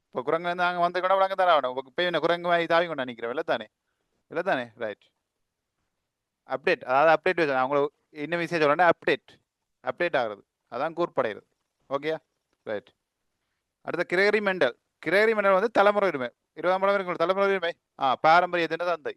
இப்போ குரங்கு வந்து நாங்கள் வந்து கூட விளங்க தானே ஆகணும். இப்போ என்ன குரங்கு மாதிரி தாவி கொண்டு நினைக்கிறோம், இல்லை தானே, இல்லை தானே, ரைட். அப்டேட், அதாவது அப்டேட் நான் உங்களுக்கு இன்னும் விஷயம் சொல்றேன், அப்டேட், அப்டேட் ஆகுறது, அதான் கூர்ப்படைகிறது. Okay, right. அடுத்த கிரேகரி மெண்டல். கிரேகரி மெண்டல் வந்து தலைமுறை உரிமை, 20ஆம் தலைமுறை தலைமுறை உரிமை, பாரம்பரியத்தின் தந்தை.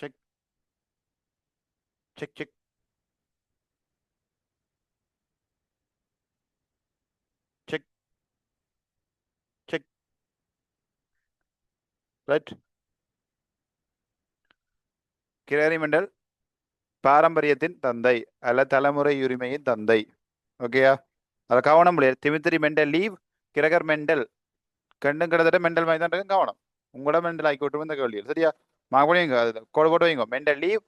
Check check check check check, right. Gregory Mendel பாரம்பரியத்தின் தந்தை அல்ல தலைமுறை உரிமையின் தந்தை. ஓகேயா, அதை கவனம் முடியாது. திமித்திரி மெண்டல் லீவ், கிரகர் மெண்டல் கண்டும் கிட்டத்தட்ட மெண்டல் மாதிரி தான் இருக்கும். கவனம், உங்களோட மெண்டல் ஆக்கி விட்டு இந்த கேள்வியில். சரியா, மார்க் வைங்க, அது கோடு போட்டு வைங்க. மெண்டல் லீவ்,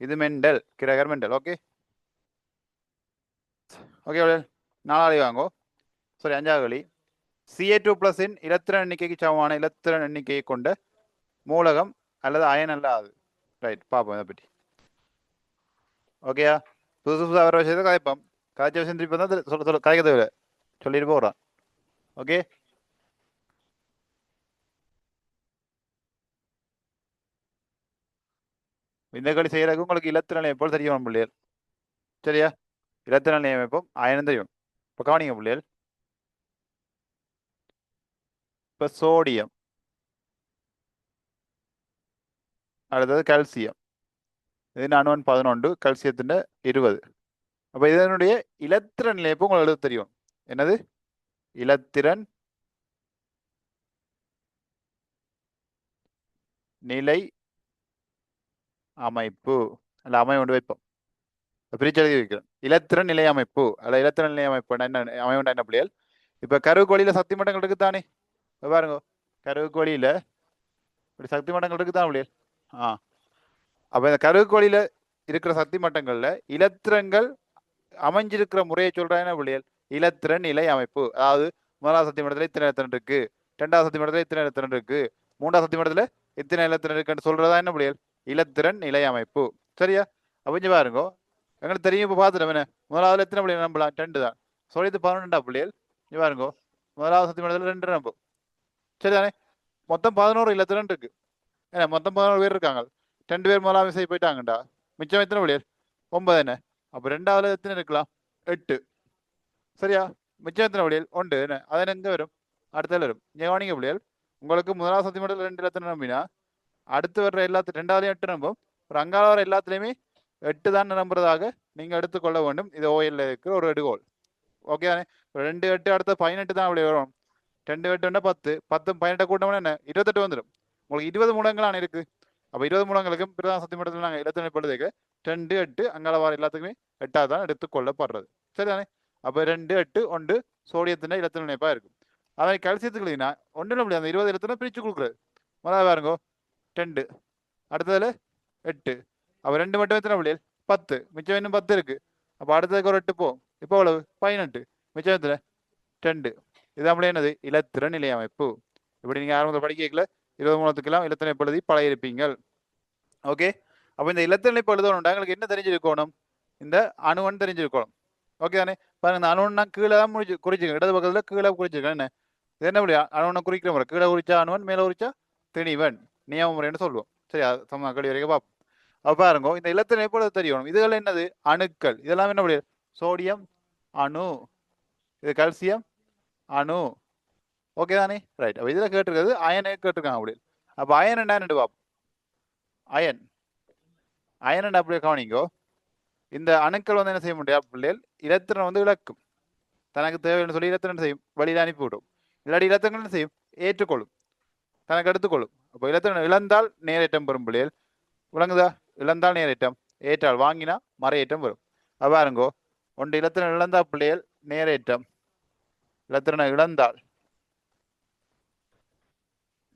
இது Mendel, Gregor Mendel. Okay okay, நாலாவது வாங்கோ. சாரி, அஞ்சாவது கேள்வி. Ca2+ இன் இலத்திரன் எண்ணிக்கைக்கு சமமான இலத்திரன் எண்ணிக்கையை கொண்ட மூலகம் அல்லது அயன் அல்லாது. ரைட், பார்ப்போம் இதை பற்றி. ஓகேயா, புதுசு புதுசாக வர விஷயத்தை கதைப்போம். கதைச்ச விஷயம் திருப்பி தான் சொல்ல கதைக்க தேவை, சொல்லிட்டு போகிறான். ஓகே, இந்த களி செய்யறதுக்கு உங்களுக்கு இலத்திரன் நிலையப்போல் தெரியும் பிள்ளைகள். சரியா, இலத்திரன் நிலையமைப்பும் அயனும் தெரியும். இப்போ கவனிங்க பிள்ளைகள். இப்போ சோடியம், அடுத்தது கால்சியம். இது 411, கால்சியத்தின் 20. அப்போ இதனுடைய இலத்திரன் நிலையப்பு உங்களுக்கு எழுத தெரியும். என்னது, இலத்திரன் நிலை அமைப்பு, அல்ல அமைப்பு வைப்போம், பிரிச்சு எழுதி வைக்கிறேன். இலத்திரன் நிலை அமைப்பு அல்ல இலத்திரன் நிலை அமைப்பு என்ன அமைப்பு என்ன பிள்ளைகள். இப்ப கருவுக்கோழியில சக்தி மட்டங்கள் இருக்குதானே, பாருங்க, கருவுக்கோழியில இப்படி சக்தி மட்டங்கள் இருக்குதான் பிள்ளைகள். அப்ப இந்த கருவுக்கோழியில இருக்கிற சக்தி மட்டங்கள்ல இலத்திரங்கள் அமைஞ்சிருக்கிற முறையை சொல்றாங்க பிள்ளைகள். இலத்திரன் நிலை அமைப்பு, அதாவது முதலாவது சக்தி மட்டத்துல இத்தனை இலத்திரன் இருக்கு, இரண்டாவது சக்தி மட்டத்துல இத்தனை இலத்திரன் இருக்கு, மூன்றாவது சக்தி மட்டத்துல இத்தனை இலத்திரன் இருக்குன்னு சொல்றதா என்ன பிள்ளைகள், இலத்திரன் நிலை அமைப்பு. சரியா, அப்ப பாருங்க, எங்களுக்கு தெரியும். இப்ப பாத்துட்டோம் என்ன, முதலாவதுல எத்தனை பிள்ளைகள் நம்பலாம், 2 தான். சொல்லிட்டு 12 பிள்ளைகள். பாருங்க, முதலாவது சக்தி மட்டத்துல 2 நம்பும். சரிதானே, மொத்தம் 11 இலத்திரன் இருக்கு. ஏன்னா மொத்தம் 11 பேர் இருக்காங்க, 2 பேர் முதலாவது விசை போயிட்டாங்கடா, மிச்சம் எத்தனை பிள்ளைகள், 9 என்ன. அப்ப ரெண்டாவதுல எத்தனை இருக்கலாம், 8. சரியா, மிச்சம் எத்தனை பிள்ளைகள், 1 என்ன. அதன் எங்க வரும், அடுத்ததுல வரும். கவனிங்க பிள்ளைகள், உங்களுக்கு முதலாவது சக்தி மட்டத்துல 2 இலத்திரன் நம்பினா அடுத்து வர்ற எல்லாத்து ரெண்டாவதுலையும் 8 நம்பும், ஒரு அங்கால வர எல்லாத்துலயுமே 8 தான் நம்புறதாக நீங்க எடுத்துக்கொள்ள வேண்டும். இது ஓஎல்ல இருக்கிற ஒரு எடுகோல். ஓகே தானே, 2 8 அடுத்த 18 தான் அப்படி வரும். 2 8 10, 10 18 கூட்டம்னா என்ன, 28 வந்துடும். உங்களுக்கு 20 மூலங்களான இருக்கு. அப்ப 20 மூலங்களுக்கும் பிரதான சக்தி மட்டத்தில் நாங்கள் இலத்திரனை படுறதுக்கு 2 8 அங்கால வர எல்லாத்துக்குமே 8 தான் எடுத்துக்கொள்ளப்படுறது. சரிதானே, அப்ப 2 8 1 சோடியத்தின் இலத்திரன் இணைப்பா இருக்கும். அதை கல்சியத்துக்கு ஒன்றும் முடியாது, அந்த 20 இலத்திரனை பிரிச்சு கொடுக்குறது. முதல்ல பாருங்க, 2 அடுத்ததுல 8, அப்ப 2 மட்டும் எத்தனை பிள்ளைகள், 10, மிச்சம் இன்னும் 10 இருக்கு. அப்ப அடுத்ததுக்கு ஒரு 8 போகும். இப்போ எவ்வளவு, 18, மிச்சம் எத்தனை, 2. இது நம்மளே என்னது, இலத்திரன் நிலை அமைப்பு. இப்படி நீங்க ஆரம்பத்தில் படிக்கல 20 மூலத்துக்கெல்லாம் இலத்திரனை எழுதி பழகிருப்பீங்கள். ஓகே, அப்போ இந்த இலத்திரநிலைப்பு எழுதணும்னா எங்களுக்கு என்ன தெரிஞ்சிருக்கணும்? இந்த அணுவன் தெரிஞ்சிருக்கணும். ஓகே தானே? பாருங்க இந்த அணுவன் நான் கீழே தான் குறிச்சிருக்கேன், இடது பக்கத்தில் கீழே குறிச்சிருக்கேன். என்ன இது என்ன முடியும்? அணுவனை குறிக்கிற முறை கீழே குறிச்சா அணுவன், மேலே குறிச்சா திணிவன், நியம முறைன்னு சொல்லுவோம். சரி, சம கடி வரைக்கும் பார்ப்போம். அப்போ பாருங்க இந்த இலத்திரநிலைப்பு எழுத தெரியணும். இதுகள் என்னது? அணுக்கள். இதெல்லாம் என்ன முடியாது? சோடியம் அணு, இது கால்சியம் அணு. ஓகே தானே? ரைட். அப்போ இதில் கேட்டிருக்கிறது அயனை கேட்டிருக்காங்க அப்படி. அப்போ அயன் என்னன்னு பார்ப்போம். அயன் அயன் அப்படியே கவனிங்கோ. இந்த அணுக்கள் வந்து என்ன செய்ய முடியாது பிள்ளைகள்? இலத்திரன் வந்து இழக்கும். தனக்கு தேவைன்னு சொல்லி இலத்திரன் செய்யும், வழியில் அனுப்பிவிடும். இல்லாட்டி இலத்திரன் என்ன செய்யும்? ஏற்றுக்கொள்ளும், தனக்கு எடுத்துக்கொள்ளும். அப்போ இலத்திரன் இழந்தால் நேரேற்றம் பெறும் பிள்ளைகள். விளங்குதா? இழந்தால் நேரேற்றம், ஏற்றால் வாங்கினா மறையேற்றம் வரும். பாருங்கோ, ஒன்று இலத்திரன் இழந்தா பிள்ளைகள் நேரேற்றம், இலத்திரனை இழந்தால்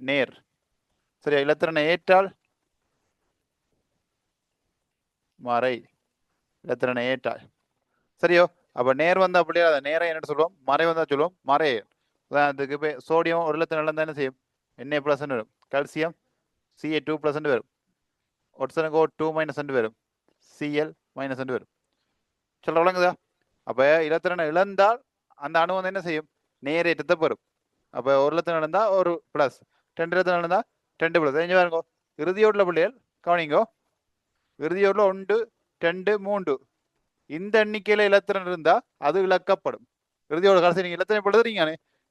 நேர். சரியா? இலத்திரனை ஏற்றால் மறை, இலத்திரனை ஏற்றால். சரியோ? அப்ப நேர் வந்தா அப்படியே அதை நேரம் என்ன சொல்லுவோம்? மறை வந்தா சொல்லுவோம் மறைய. உதாரணத்துக்கு இப்போ சோடியம் ஒரு இலத்திரன் இழந்தா என்ன செய்யும்? Na+ வரும். கால்சியம் Ca2+ வரும். ஒட்சனுக்கு O2- வரும். Cl- வரும். சொல்ல விளங்குதா? அப்ப இலத்திரனை இழந்தால் அந்த அணு வந்து என்ன செய்யும்? நேரேற்றத்தை பெறும். அப்ப ஒரு இலத்திரன் இழந்தா ஒரு பிளஸ், 2 இலத்திரன் இழந்தா 2+. தெரிஞ்சு பாருங்க, இறுதியோட்ல பிள்ளைகள் கவனிங்கோ. இறுதியோட்ல 1 2 3 இந்த எண்ணிக்கையில இலத்திரன் இருந்தா அது இழக்கப்படும். இறுதியோட கடைசி நீங்க இலத்திரன் எழுதுறீங்க,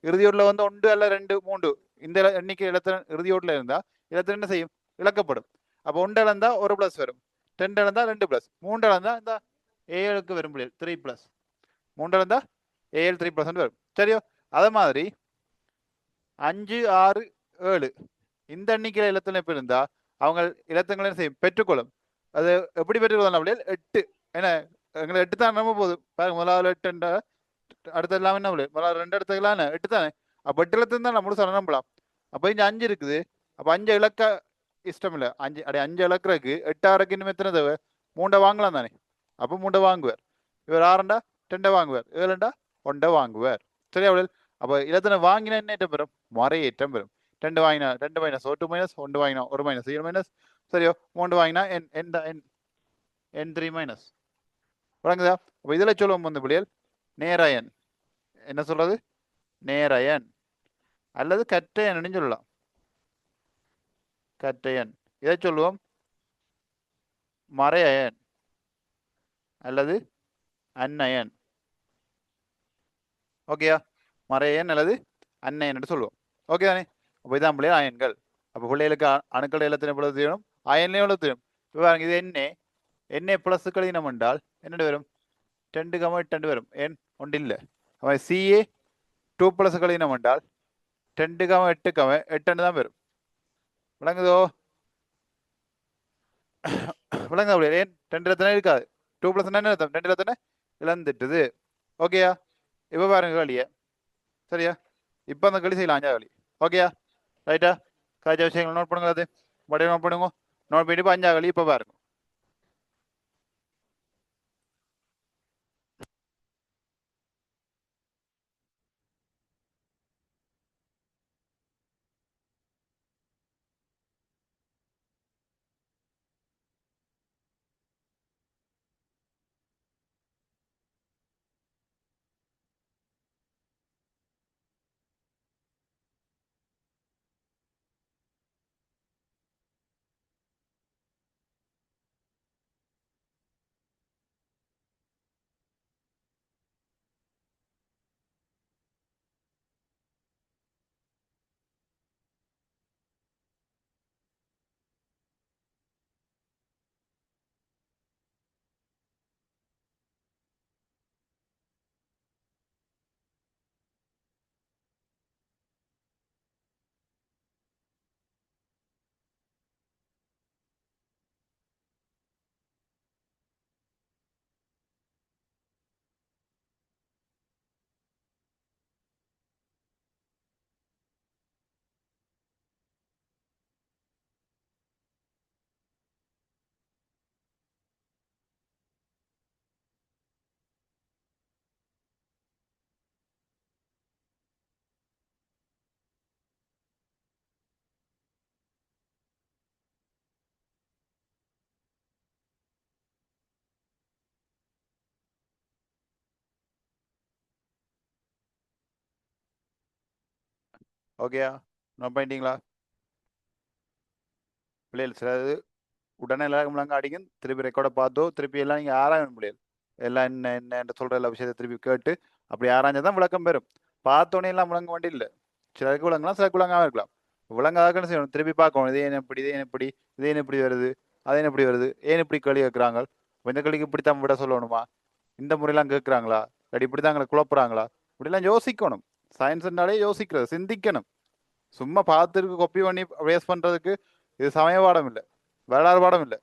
இறுதியோட்ல வந்து 1 அல்ல 2 3 இந்த எண்ணிக்கை இலத்திரன் இறுதியோட்ல இருந்தா இலத்திரன் என்ன செய்யும்? இழக்கப்படும். அப்போ 1 இழந்தா ஒரு பிளஸ் வரும், 2 இழந்தா 2+, 3 இழந்தா இந்த ஏழுக்கு வரும் பிள்ளைகள் 3+, 3 இழந்தா 7 3+ வரும். சரியோ? அதே மாதிரி 5 6 7 இந்த எண்ணிக்கையில இலத்திரன் இருந்தா அவங்க இலத்திரங்களை என்ன செய்யும்? பெற்றுக்கொள்ளும். அது எப்படி பெற்றுக்கொள்ளலாம் பிள்ளைகள்? 8. என்ன எங்களை 8 தான் நம்ப போகுது. பாருங்க, முதலாவது 8 அடுத்த எல்லாமே என்ன பிள்ளை? முதலாவது 2 இடத்துக்குலாம் 8 தானே. அப்போ 8 இலத்திரம் தான் நம்ம முழுசாக நம்பலாம். அப்போ இங்க 5 இருக்குது. அப்போ 5 இலக்க இஷ்டம் இல்லை. 5 இலக்கிறதுக்கு 8 ஆறுக்கு இன்னும் எத்தனை தேவை? 3 வாங்கலாம் தானே. அப்போ 3 வாங்குவார். இவர் 6 2 வாங்குவார், 7 1 வாங்குவார். சரியா பிள்ளைகள்? அப்போ இலத்திரம் வாங்கினா என்ன ஏற்றம் பெறும்? மறையேற்றம் பெறும். 2 வாங்கினா 2 மைனஸ் O2 மைனஸ், 1 வாங்கினா 1 மைனஸ் Cl மைனஸ். சரியோ? 3 வாங்கினா N3 மைனஸ். விளங்குதா? அப்போ இதில் சொல்லுவோம் வந்து பிள்ளைகள் நேரயன். என்ன சொல்றது? நேரயன் அல்லது கற்றையன் சொல்லலாம். கற்றையன். இதை சொல்லுவோம் மறையன் அல்லது அன்னயன். ஓகேயா? மறையன் அல்லது அன்னயன் என்று சொல்லுவோம். ஓகே தானே? அப்போ இதான் பிள்ளைகள் அயன்கள். அப்போ பிள்ளைகளுக்கு அணுக்கள் எல்லாத்திനും எவ்வளவு தெரியும்? அயன்லையும் எவ்வளவு தெரியும்? இப்போ பாருங்க, இது Na+ கழினம் என்றால் என்ன வரும்? 2,8 வரும். ஏன் ஒன்று இல்லை. அவன் Ca2+ கழினம் என்றால் 2,8 தான் வரும். விளங்குதோ? விளங்க முடியாது. ஏன் 2 இலத்திரம் இருக்காது. 2+ என்ன அர்த்தம்? 2 இலத்திரம் இழந்துட்டுது. ஓகேயா? இப்போ பாருங்க களிய. சரியா? இப்போ அந்த களி செய்யலாம் 5 களி. ஓகேயா? ரைட்டா? காய்ச்ச விஷயங்கள் நோட் பண்ணுங்க. அது படையை நோட் பண்ணுங்க. நோட் பண்ணிட்டு 5 களி இப்போ பாருங்க. ஓகேயா? நோட் பண்ணிட்டீங்களா? பிள்ளைகள் சிலது உடனே எல்லாருக்கும் முழங்க அடிக்கும். திருப்பி ரெக்கார்டை பார்த்தோ திருப்பி எல்லாம் நீங்கள் ஆராய முடியாது. எல்லாம் என்ன என்ன சொல்கிற எல்லா விஷயத்தை திருப்பி கேட்டு அப்படி ஆராய்ஞ்சதான் விளக்கம் பெறும். பார்த்தோன்னே எல்லாம் விளங்க வேண்டி இல்லை. சிலருக்கு விளங்கலாம், சிலருக்கு விளங்காம இருக்கலாம். விளங்காதுன்னு செய்யணும். திருப்பி பார்க்கணும். இது ஏன் எப்படி, இது ஏன் எப்படி, இது ஏன் எப்படி வருது, அது ஏன் எப்படி வருது, ஏன் இப்படி கேள்வி கேட்குறாங்க, இந்த கேள்விக்கு இப்படித்தான் விட சொல்லணுமா, இந்த முறையெல்லாம் கேட்குறாங்களா, இல்லாட்டி இப்படி தான் எங்களை குழப்புறாங்களா, இப்படிலாம் யோசிக்கணும். சயின்ஸ்னாலே யோசிக்கிறது, சிந்திக்கணும். சும்மா பார்த்துருக்கு கொப்பி பண்ணி வேஸ்ட் பண்ணுறதுக்கு இது சமய பாடம் இல்லை, வரலாறு பாடம் இல்லை.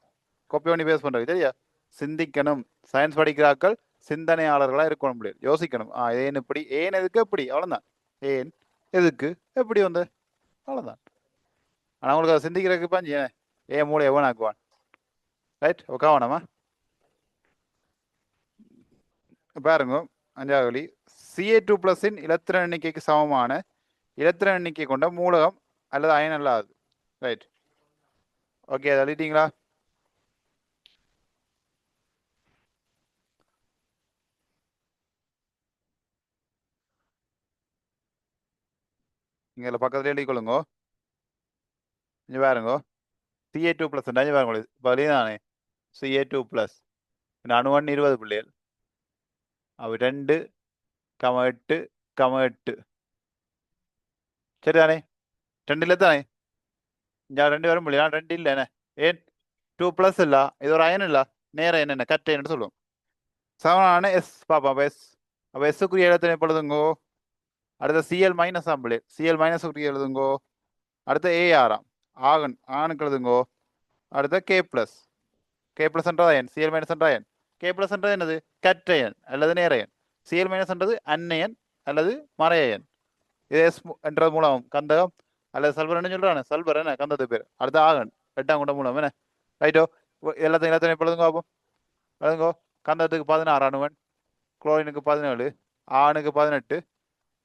கொப்பி பண்ணி பேஸ் பண்றது சரியா? சிந்திக்கணும். சயின்ஸ் படிக்கிறாக்கள் சிந்தனையாளர்களா இருக்கணும். முடியாது, யோசிக்கணும். ஏன் இப்படி, ஏன் எதுக்கு எப்படி, அவ்வளவுதான். ஏன் எதுக்கு எப்படி வந்து அவ்வளவுதான். ஆனா உங்களுக்கு அதை சிந்திக்கிறதுக்கு பாஞ்சு ஏன் மூளை எவன் ஆக்குவான். ரைட், உட்காவனமா பாருங்க. அஞ்சாவது வழி, Ca2+ இலத்திரன் எண்ணிக்கைக்கு சமமான இலத்திரன் எண்ணிக்கை கொண்ட மூலகம் அல்லது அயன் அல்லாது. ரைட், ஓகே, அதை எழுதிட்டீங்களா? நீங்க இதில் பக்கத்துல எழுதிக்கொள்ளுங்க. இங்க பாருங்க, Ca2+ பாருங்க, வழிதானே Ca2+. அணுவன் 20 பிள்ளைகள், அவ 2,8,8 சரிதானே? 2 இல்லை தானே? ഞാൻ 2 வரும் பிள்ளையா? 2 இல்லை என்ன? ஏன் 2+ இல்ல, இது ஒரு அயன் இல்ல, நேர என்ன கட்ட என்று சொல்லுவோம். சமனான எஸ் பாப்பா. எஸ் அப்ப எஸ்க்குரிய இடத்துல எப்பொழுதுங்கோ? அடுத்த Cl- ஆம்பிளே, Cl- எழுதுங்கோ. அடுத்த AR ஆகன் ஆணுக்கு எழுதுங்கோ. அடுத்த K+, என்றது அயன், Cl- என்ற அயன். K+ என்றது என்னது? கற்றயன் அல்லது நேரையன். Cl- என்றது அன்னயன் அல்லது மறையன். இது எஸ் என்றது மூலம் கந்தகம் அல்லது சல்பர் என்ன சொல்றானே, சல்பர் என்ன கந்தத்து பேர். அடுத்த ஆகன் 8ஆம் கொண்ட மூலம் என்ன. ரைட்டோ, எல்லாத்தையும் எப்பொழுதுங்கோ ஆகும் எழுதுங்கோ. கந்தத்துக்கு 16 அணுவன், குளோரினுக்கு 17, ஆணுக்கு 18,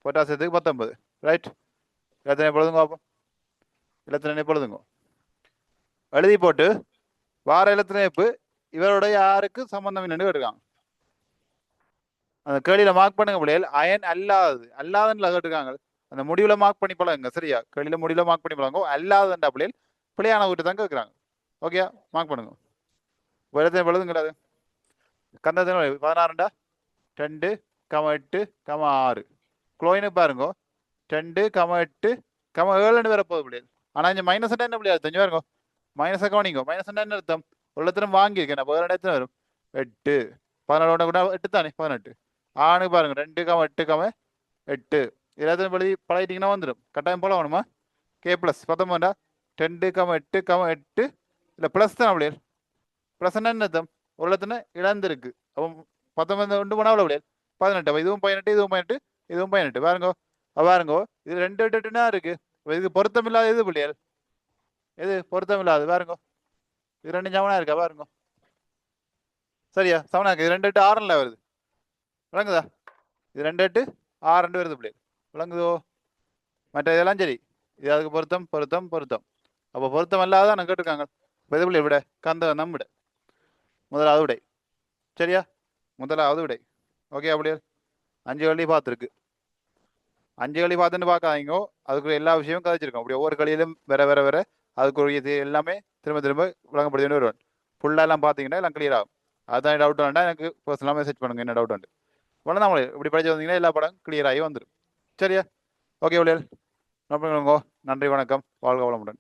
பொட்டாசியத்துக்கு 19. ரைட், எல்லாத்தையும் எப்பொழுதுங்கோ ஆகும். எல்லாத்தையும் எப்பொழுதுங்கோ எழுதி போட்டு வார இலத்திரப்பு இவரோட யாருக்கு சம்பந்தம் என்னன்னு கேட்டுருக்காங்க. அந்த கேள்வியில மார்க் பண்ணுங்க பிள்ளைகள். அயன் அல்லாதுன்னு கேட்டுருக்காங்க. அந்த முடிவுல மார்க் பண்ணி பழகுங்க சரியா? கேள்வியில முடிவுல மார்க் பண்ணி பழங்க. அல்லாதுன்றா பிள்ளைகள் பிள்ளையான வீட்டு தான் கேட்குறாங்க. ஓகே, மார்க் பண்ணுங்க. எல்லாத்தையும் எழுதுங்கிறாது. கந்தத்தின் 16 2,8,6. குளோயினுக்கு பாருங்க 2,8,7 வரப்போகுது பிள்ளைகள். ஆனா இங்க மைனஸ் என்ன பிள்ளையா தெரிஞ்சு பாருங்க. மைனஸ் கவனிங்க. மைனஸ் என்ன அர்த்தம்? உள்ளத்திலும் வாங்கியிருக்கேன். 17 எத்தனை வரும்? 8. 17 கூட 8 தானே? 18. ஆணுக்கு பாருங்க 2,8,8. எல்லாத்தையும் பழகிட்டீங்கன்னா வந்துடும். கட்டாயம் போல வேணுமா? K+, 19 2,8,8 இல்லை ப்ளஸ் தான் பிள்ளைகள். ப்ளஸ் என்ன அர்த்தம்? உள்ளத்தின இழந்திருக்கு. அப்போ 19 ஒன்று போனா அவ்வளோ பிள்ளைகள் 18. அப்போ இதுவும் 18, இதுவும் 18, இதுவும் 18. பாருங்கோ பாருங்கோ, இது 2 8 இருக்கு. இதுக்கு பொருத்தம் இல்லாத எது பிள்ளைகள்? எது பொருத்தம் இல்லாது? பாருங்க, இது 2 சமனா இருக்கா? பாருங்க சரியா? சமனா இருக்கு. இது 2 8 6 வருது. விளங்குதா? இது 2 8 6 வருது பிள்ளைகள். விளங்குதோ? மற்ற இதெல்லாம் சரி. இது அதுக்கு பொருத்தம் பொருத்தம் பொருத்தம். அப்போ பொருத்தம் இல்லாத நான் கேட்டிருக்காங்க. எது பிள்ளை விட கந்த நம்மிட முதலாவது விடை சரியா? முதலாவது விடை. ஓகே அப்படியே 5 கேள்வி பார்த்துருக்கு. 5 கேள்வி பார்த்துன்னு பார்க்காதீங்க. அதுக்குரிய எல்லா விஷயமும் கதைச்சிருக்கோம். அப்படி ஒவ்வொரு களியிலும் வேற வேற வேற அதுக்குரிய இது எல்லாமே திரும்ப திரும்ப விளங்கப்படுத்தின்னு வருவேன். ஃபுல்லாக எல்லாம் பார்த்தீங்கன்னா எல்லாம் கிளியர் ஆகும். அதுதான் டவுட் வேண்டாம், எனக்கு பர்சனலாக மெசேஜ் பண்ணுங்க என்ன டவுட் உண்டு. இவ்வளோ தான் உங்களுக்கு இப்படி படிச்சு வந்தீங்கன்னா எல்லா படம் கிளியர் ஆகி வந்துடும் சரியா? ஓகே விளையால் நன்றி, வணக்கம், வாழ்க வளமுடன்.